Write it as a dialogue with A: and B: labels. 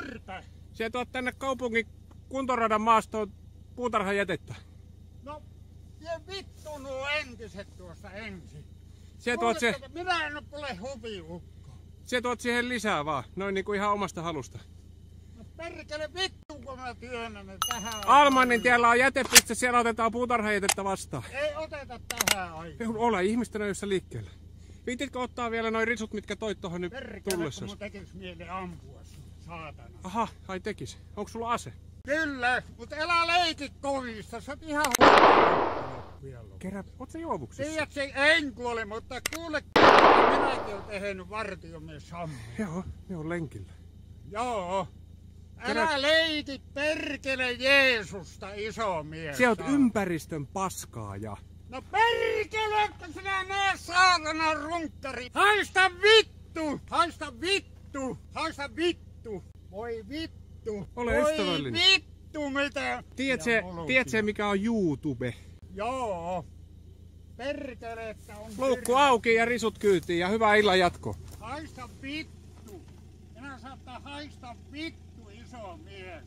A: Kärpä.
B: Sä tuot tänne kaupungin kuntoradan maastoon puutarhajätettä.
A: No, vie vittu nuo entiset tuosta ensin.
B: Minä
A: en ole huviukko.
B: Sä tuot siihen lisää vaan, noin niinku ihan omasta halusta.
A: No perkele vittu, kun mä työnnän ne tähän.
B: Almannin tiellä on jätepiste, siellä otetaan puutarhajätettä vastaan.
A: Ei oteta tähän aikaan.
B: Ole ihmisten ajoissa liikkeellä. Viititkö ottaa vielä noin risut, mitkä toit tohon nyt tullessa?
A: Perkele, kun mun tekis mieli ampua sun, saatana.
B: Aha, ai tekis. Onko sulla ase?
A: Kyllä, mutta älä leiki kovista, sä oot ihan
B: Kerä, oot sä juovuksissa?
A: Tiedätkö, en kuole, mutta kuule, minäkin oon tehnyt vartiomies Sammi.
B: Joo, ne on lenkillä.
A: Joo. Älä leiki perkele Jeesusta, iso mies.
B: Sä oot ympäristön paskaaja.
A: No perkele, että sinä näe saatana runkkari. Haista vittu! Haista vittu! Haista vittu! Voi vittu!
B: Ole ystävällinen.
A: Voi vittu mitä!
B: Tiedätkö mikä on YouTube?
A: Joo. Perkele, että on...
B: Luukku auki ja risut kyytiin ja hyvää illan jatkoa.
A: Haista vittu! Minä saattaa haista vittu, iso mies.